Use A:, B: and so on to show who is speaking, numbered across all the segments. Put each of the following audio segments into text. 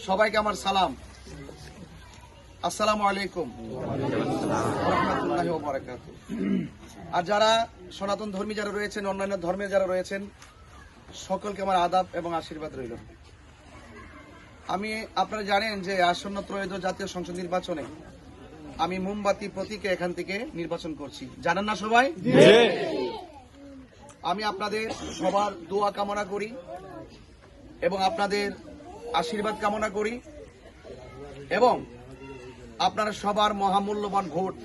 A: সবাইকে আমার সালাম, আসসালামু আলাইকুম রাহমাতুল্লাহি ওয়া বারাকাতুহু। আর যারা সনাতন ধর্মী যারা রয়েছেন, অন্যান্য ধর্মের যারা রয়েছেন, সকলকে আমার আদাব এবং আশীর্বাদ রইল। আমি আপনারা জানেন যে আসন্ন ত্রয়োদশ জাতীয় সংসদ নির্বাচনে আমি মোমবাতি প্রতীকে এখান থেকে নির্বাচন করছি, জানেন না সবাই? আমি আপনাদের সবার দোয়া কামনা করি এবং আপনাদের আশীর্বাদ কামনা করি এবং আপনারা সবার মহামূল্যবান ভোট।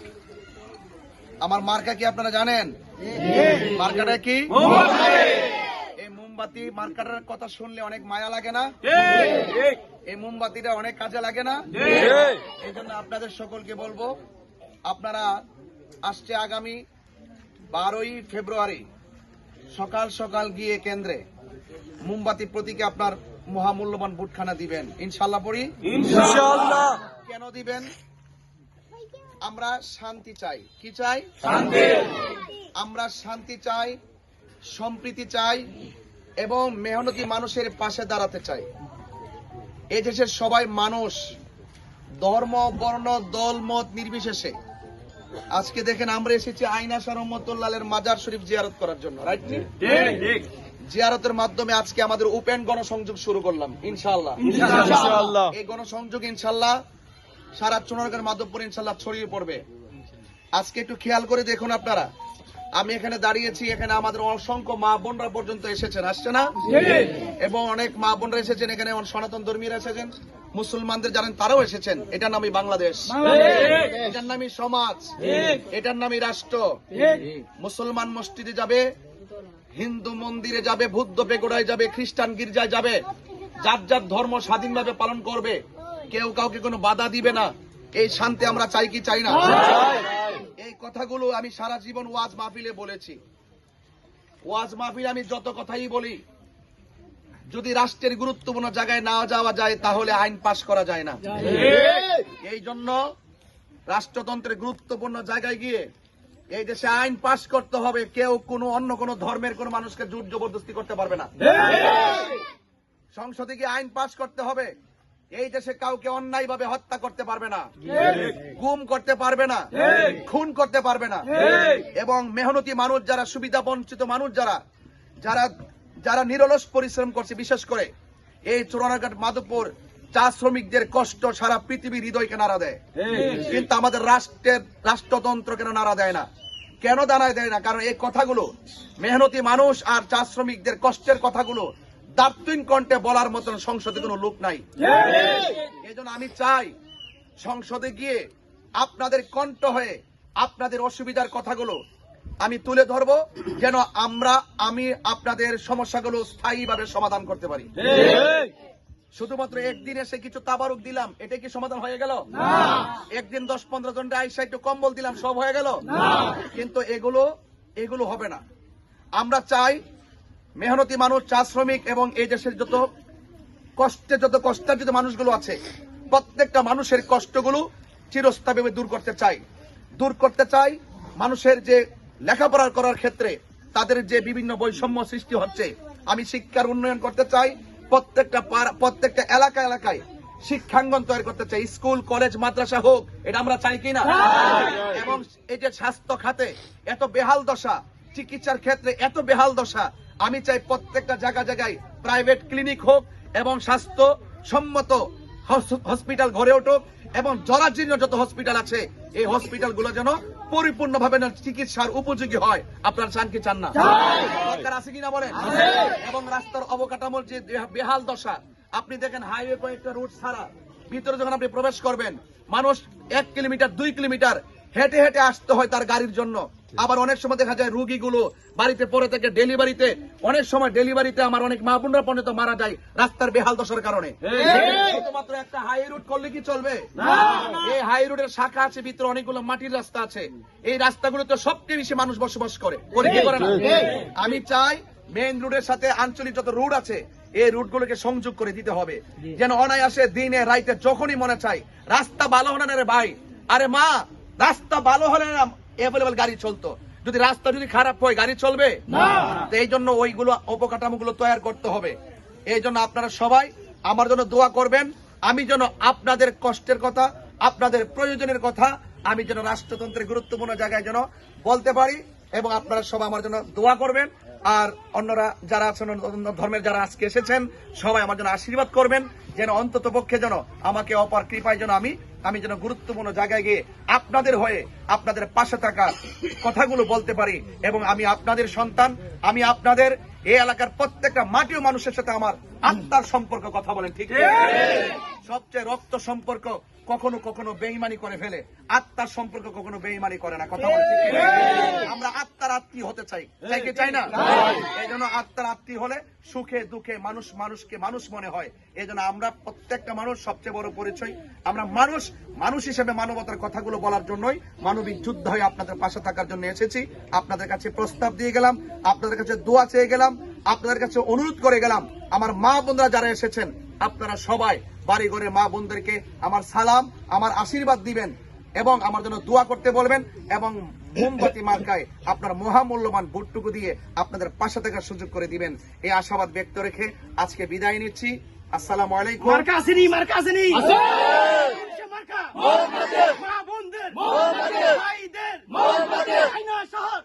A: আমার মার্কা কি আপনারা জানেন? মার্কাটা কি? এই মোমবাতি মার্কাটার কথা শুনলে অনেক মায়া লাগে না? এই মোমবাতিটা অনেক কাজে লাগে না? এই জন্য আপনাদের সকলকে বলবো, আপনারা আসছে আগামী 12ই ফেব্রুয়ারি সকাল সকাল গিয়ে কেন্দ্রে মোমবাতি প্রতীকে আপনার মহামূল্যবান ভোটখানা দিবেন, ইনশাল্লাহ পড়ি। ইনশাআল্লাহ। কেন দিবেন? আমরা শান্তি চাই। কি চাই? শান্তি। আমরা শান্তি চাই, সম্প্রীতি চাই এবং মেহনতি মানুষের পাশে দাঁড়াতে চাই। এই দেশের সবাই মানুষ, ধর্ম বর্ণ দল মত নির্বিশেষে। আজকে দেখেন আমরা এসেছি আইন আশা রহমতুল্লাহের মাজার শরীফ জিয়ারত করার জন্য, রাইট? জিয়ারতের মাধ্যমে আজকে আমাদের ওপেন গণসংযোগ শুরু করলাম, ইনশাআল্লাহ। এই গণসংযোগ ইনশাআল্লাহ সারা চুনারগাঁও মাধবপুর ইনশাআল্লাহ ছড়িয়ে পড়বে। আজকে একটু খেয়াল করে দেখুন আপনারা, আমি এখানে দাঁড়িয়েছি, এখানে আমাদের অসংখ্য মা বোনরা পর্যন্ত এসেছেন, আসছে না? এবং অনেক মা বোনরা এসেছেন, এখানে সনাতন ধর্মীরা এসেছেন, মুসলমানদের জানেন তারাও এসেছেন। এটার নামই বাংলাদেশ, এটার নামই সমাজ, এটার নামই রাষ্ট্র। মুসলমান মসজিদে যাবে, হিন্দু মন্দিরে যাবে, বৌদ্ধ পেগোড়ায় যাবে, খ্রিস্টান গির্জায় যাবে, যার যার ধর্ম স্বাধীনভাবে পালন করবে, কেউ কাউকে কোনো বাধা দিবে না। এই শান্তি আমরা চাই কি চাই না? এই কথাগুলো আমি সারা জীবন ওয়াজ মাহফিলে বলেছি। ওয়াজ মাহফিলে আমি যত কথাই বলি, যদি রাষ্ট্রের গুরুত্বপূর্ণ জায়গায় না যাওয়া যায় তাহলে আইন পাশ করা যায় না। এই জন্য রাষ্ট্রতন্ত্রের গুরুত্বপূর্ণ জায়গায় গিয়ে এই দেশে আইন পাশ করতে হবে। কেউ কোনো অন্য কোনো ধর্মের কোন মানুষকে জোর জবরদস্তি করতে পারবে না। সংসদে গিয়ে আইন পাশ করতে হবে। এই দেশে কাউকে অন্যায় ভাবে হত্যা করতে পারবে না, গুম করতে পারবে না, খুন করতে পারবে না। এবং মেহনতি মানুষ যারা, সুবিধা বঞ্চিত মানুষ যারা যারা যারা নিরলস পরিশ্রম করছে, বিশেষ করে এই চুরানাঘাট মাধবপুর চা শ্রমিকদের কষ্ট সারা পৃথিবীর হৃদয়কে নাড়া দেয়, কিন্তু আমাদের রাষ্ট্রতন্ত্র কেন নাড়া দেয় না? কেন দাঁড়ায় দেয় না? কারণ এই কথাগুলো মেহনতি মানুষ আর চা শ্রমিকদের কষ্টের কথাগুলো দার্থহীন কণ্ঠে বলার মতন সংসদে কোনো লোক নাই। এই জন্য আমি চাই সংসদে গিয়ে আপনাদের কণ্ঠ হয়ে আপনাদের অসুবিধার কথাগুলো আমি তুলে ধরবো, যেন আমি আপনাদের সমস্যাগুলো স্থায়ীভাবে সমাধান করতে পারি। শুধুমাত্র একদিন এসে কিছু তাবারুক দিলাম, এটা কি সমাধান হয়ে গেল? একদিন 10-15 জনটা আইসা একটু কম্বল দিলাম, সব হয়ে গেল? কিন্তু এগুলো হবে না। আমরা চাই মেহনতি মানুষ, চা শ্রমিক এবং এই দেশের যত কষ্টার্জিত মানুষগুলো আছে, প্রত্যেকটা মানুষের কষ্টগুলো চিরস্থায়ীভাবে দূর করতে চাই। মানুষের যে লেখাপড়া করার ক্ষেত্রে তাদের যে বিভিন্ন বৈষম্য সৃষ্টি হচ্ছে, আমি শিক্ষার উন্নয়ন করতে চাই। প্রত্যেকটা এলাকায় শিক্ষাঙ্গন তৈরি করতে চাই, স্কুল কলেজ মাদ্রাসা হোক, এটা আমরা চাই কিনা? এবং এই যে স্বাস্থ্য খাতে এত বেহাল দশা, চিকিৎসার ক্ষেত্রে এত বেহাল দশা, আমি চাই প্রত্যেকটা জায়গায় প্রাইভেট ক্লিনিক হোক এবং স্বাস্থ্য সম্মত হসপিটাল গড়ে উঠুক এবং জরাজীর্ণ যত হসপিটাল আছে এই হসপিটাল গুলো যেন পরিপূর্ণভাবে চিকিৎসার উপযোগী হয়। আপনারা চান কি চান না? সরকার আছে কিনা বলেন? এবং রাস্তার অবকাঠামোর যে বেহাল দশা, আপনি দেখেন হাইওয়ে কয়েকটা রুট ছাড়া ভিতরে যখন আপনি প্রবেশ করবেন, মানুষ 1 কিলোমিটার 2 কিলোমিটার হেঁটে হেঁটে আসতে হয় তার গাড়ির জন্য। আবার অনেক সময় দেখা যায় রুগীগুলো বাড়িতে পড়ে থেকে ডেলিভারিতে, অনেক সময় ডেলিভারিতে আমার অনেক মা বোনরা পর্যন্ত মারা যায় রাস্তার বেহাল দশার কারণে। শুধুমাত্র একটা হাই রুট করলে কি চলবে? এই হাই রুটের শাখা আছে, ভিতরে অনেকগুলো মাটির রাস্তা আছে। এই রাস্তাগুলোতে সবচেয়ে বেশি মানুষ বসবাস করে না? আমি চাই মেইন রোডের সাথে আঞ্চলিক যত রুট আছে এই রুটগুলোকে সংযোগ করে দিতে হবে, যেন অনায়াসে দিনে রাইতে যখনই মনে চাই। রাস্তা ভালো হলে না রে ভাই, আরে মা, রাস্তা ভালো হলে না অ্যাভেলেবল গাড়ি চলতো, যদি রাস্তা যদি খারাপ হয় গাড়ি চলবে না। এই জন্য ওইগুলো অবকাঠামোগুলো তৈরি করতে হবে। এই জন্য আপনারা সবাই আমার জন্য দোয়া করবেন। আমি যেন আপনাদের কষ্টের কথা, আপনাদের প্রয়োজনের কথা আমি যেন রাষ্ট্রতন্ত্রের গুরুত্বপূর্ণ জায়গায় যেন বলতে পারি, এবং আপনারা সবাই আমার জন্য দোয়া করবেন। আর অন্যরা যারা আছেন, অন্য ধর্মের যারা আজকে এসেছেন, সবাই আমার জন্য আশীর্বাদ করবেন, যেন অন্তত পক্ষে যেন আমাকে অপার কৃপায় যেন আমি যেন গুরুত্বপূর্ণ জায়গায় গিয়ে আপনাদের হয়ে আপনাদের পাশে থাকা কথাগুলো বলতে পারি। এবং আমি আপনাদের সন্তান, আমি আপনাদের এই এলাকার প্রত্যেকটা মাটি ও মানুষের সাথে আমার আত্মার সম্পর্ক, কথা বলেন ঠিক? সবচেয়ে রক্ত সম্পর্ক কখনো কখনো বেঈমানি করে ফেলে, আত্মার সম্পর্ক কখনো বেঈমানি করে না, কথা বলেন ঠিক? আমরা আত্মার আত্মীয় হতে চাই, কি চাই না? এই জন্য আত্মার আত্মীয় হলে সুখে দুঃখে মানুষকে মানুষ মনে হয়। এই জন্য আমরা প্রত্যেকটা মানুষ, সবচেয়ে বড় পরিচয় আমরা মানুষ হিসেবে মানবতার কথাগুলো বলার জন্যই মানবিক যুদ্ধ হয়ে আপনাদের পাশে থাকার জন্য এসেছি। আপনাদের কাছে প্রস্তাব দিয়ে গেলাম, আপনাদের কাছে দোয়া চেয়ে গেলাম, আপনাদের কাছে অনুরোধ করে গেলাম। আমার মা বোনরা যারা এসেছেন, আপনারা সবাই বাড়ি ঘরে মা বোনদেরকে আমার সালাম, আমার আশীর্বাদ দিবেন এবং আমার জন্য দোয়া করতে বলবেন, এবং মোমবাতি মার্কায় আপনার মহামূল্যবান ভোটটুকু দিয়ে আপনাদের পাশে থাকার সুযোগ করে দিবেন, এই আশাবাদ ব্যক্ত রেখে আজকে বিদায় নিচ্ছি। আসসালামু আলাইকুম।
B: মার্কা আসেনি, মার্কা আসেনি, মা বোনদের, ভাইদের, আয়না শহর